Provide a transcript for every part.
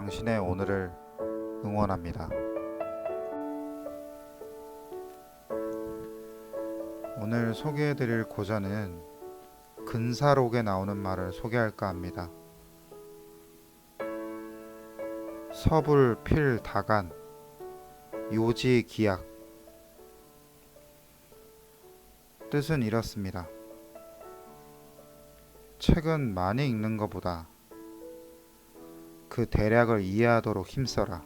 당신의 오늘을 응원합니다. 오늘 소개해드릴 고전은 근사록에 나오는 말을 소개할까 합니다. 서불필다간 요지기약. 뜻은 이렇습니다. 책은 많이 읽는 것보다 그 대략을 이해하도록 힘써라.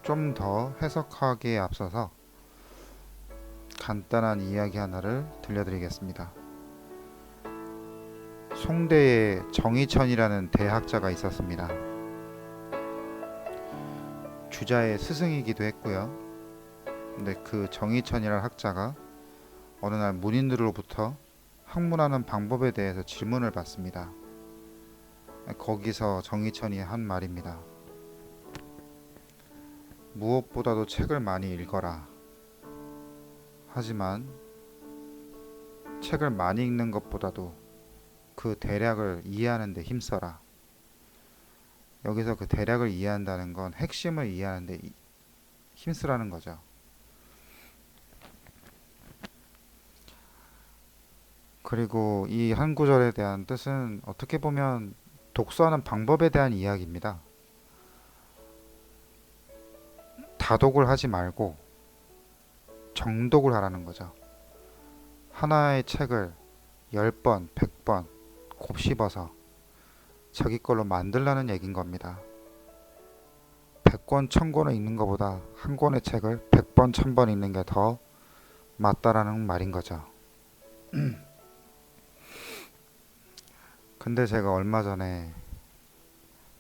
좀 더 해석하기에 앞서서 간단한 이야기 하나를 들려드리겠습니다. 송대에 정의천이라는 대학자가 있었습니다. 주자의 스승이기도 했고요. 근데 그 정의천이라는 학자가 어느 날 문인들로부터 학문하는 방법에 대해서 질문을 받습니다. 거기서 정의천이 한 말입니다. 무엇보다도 책을 많이 읽어라. 하지만 책을 많이 읽는 것보다도 그 대략을 이해하는 데 힘써라. 여기서 그 대략을 이해한다는 건 핵심을 이해하는 데 힘쓰라는 거죠. 그리고 이 한 구절에 대한 뜻은 어떻게 보면 독서하는 방법에 대한 이야기입니다. 다독을 하지 말고 정독을 하라는 거죠. 하나의 책을 10번, 100번 곱씹어서 자기 걸로 만들라는 얘기인 겁니다. 100권, 1000권을 읽는 것보다 한 권의 책을 100번, 1000번 읽는 게 더 맞다라는 말인 거죠. 근데 제가 얼마 전에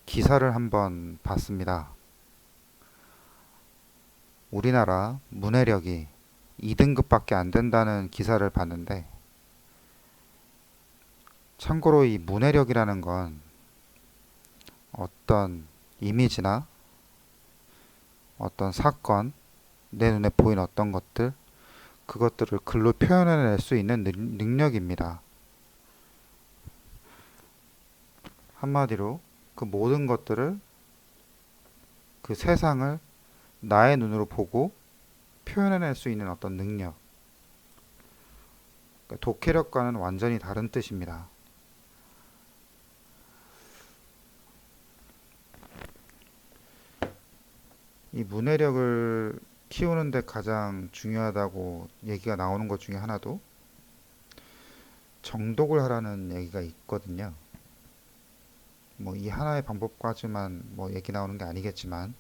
기사를 한번 봤습니다. 우리나라 문해력이 2등급밖에 안 된다는 기사를 봤는데, 참고로 이 문해력이라는 건 어떤 이미지나 어떤 사건, 내 눈에 보이는 어떤 것들, 그것들을 글로 표현해낼 수 있는 능력입니다. 한마디로 그 모든 것들을, 그 세상을 나의 눈으로 보고 표현해낼 수 있는 어떤 능력. 그러니까 독해력과는 완전히 다른 뜻입니다. 이 문해력을 키우는데 가장 중요하다고 얘기가 나오는 것 중에 하나도 정독을 하라는 얘기가 있거든요. 뭐 이 하나의 방법까지만 뭐 얘기 나오는 게 아니겠지만,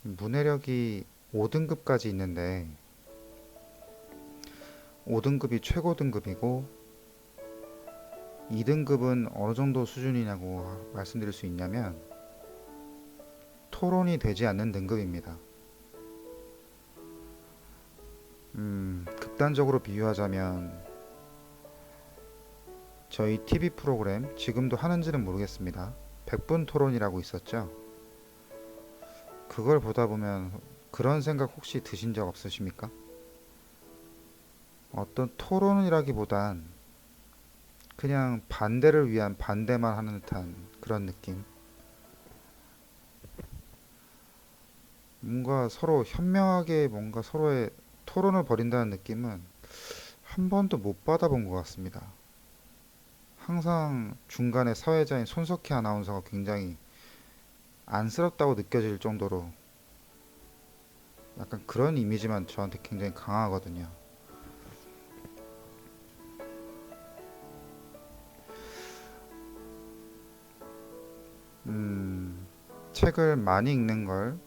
문해력이 5등급까지 있는데 5등급이 최고 등급이고 2등급은 어느 정도 수준이냐고 말씀드릴 수 있냐면 토론이 되지 않는 등급입니다. 극단적으로 비유하자면 저희 TV 프로그램, 지금도 하는지는 모르겠습니다. 100분 토론이라고 있었죠. 그걸 보다 보면 그런 생각 혹시 드신 적 없으십니까? 어떤 토론이라기보단 그냥 반대를 위한 반대만 하는 듯한 그런 느낌. 뭔가 서로 현명하게 뭔가 서로의 토론을 벌인다는 느낌은 한 번도 못 받아본 것 같습니다. 항상 중간에 사회자인 손석희 아나운서가 굉장히 안쓰럽다고 느껴질 정도로 약간 그런 이미지만 저한테 굉장히 강하거든요. 책을 많이 읽는 걸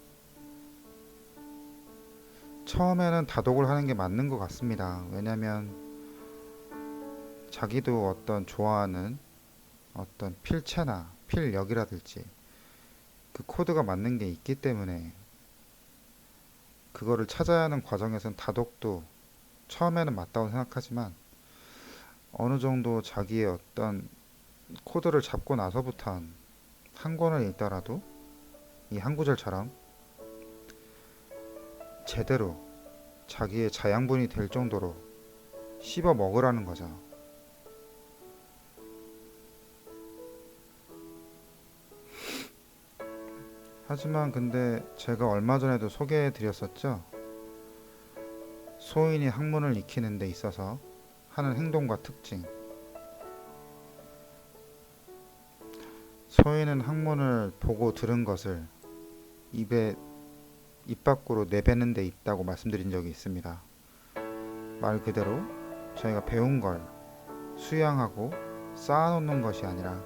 처음에는 다독을 하는 게 맞는 것 같습니다. 왜냐면 자기도 어떤 좋아하는 어떤 필체나 필력이라든지 그 코드가 맞는 게 있기 때문에 그거를 찾아야 하는 과정에선 다독도 처음에는 맞다고 생각하지만 어느 정도 자기의 어떤 코드를 잡고 나서부터는 한 권을 읽더라도 이 한 구절처럼 제대로 자기의 자양분이 될 정도로 씹어 먹으라는 거죠. 하지만 근데 제가 얼마 전에도 소개해 드렸었죠. 소인이 학문을 익히는 데 있어서 하는 행동과 특징. 소인은 학문을 보고 들은 것을 입에 입 밖으로 내뱉는 데 있다고 말씀드린 적이 있습니다. 말 그대로 저희가 배운 걸 수양하고 쌓아놓는 것이 아니라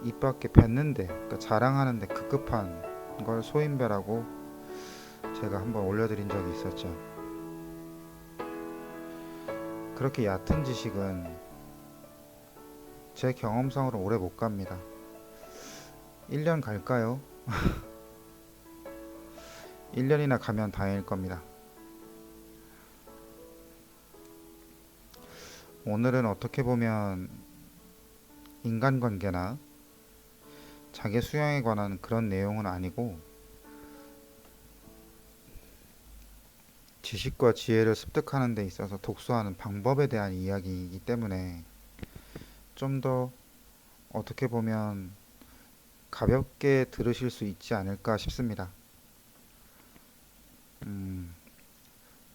입 밖에 뱉는데, 그러니까 자랑하는데 급급한 걸 소인배라고 제가 한번 올려드린 적이 있었죠. 그렇게 얕은 지식은 제 경험상으로 오래 못 갑니다. 1년 갈까요? 1년이나 가면 다행일 겁니다. 오늘은 어떻게 보면 인간관계나 자기 수양에 관한 그런 내용은 아니고 지식과 지혜를 습득하는 데 있어서 독서하는 방법에 대한 이야기이기 때문에 좀 더 어떻게 보면 가볍게 들으실 수 있지 않을까 싶습니다.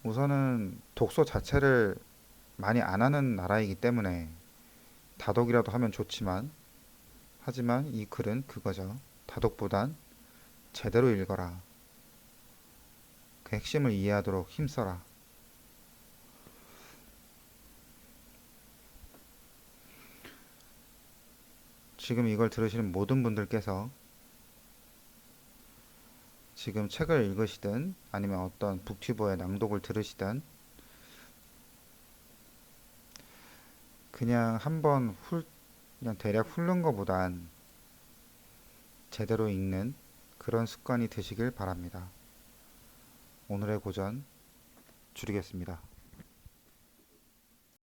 우선은 독서 자체를 많이 안 하는 나라이기 때문에 다독이라도 하면 좋지만, 하지만 이 글은 그거죠. 다독보단 제대로 읽어라. 그 핵심을 이해하도록 힘써라. 지금 이걸 들으시는 모든 분들께서 지금 책을 읽으시든 아니면 어떤 북튜버의 낭독을 들으시든 그냥 한번 그냥 대략 훑는 것보단 제대로 읽는 그런 습관이 되시길 바랍니다. 오늘의 고전 줄이겠습니다.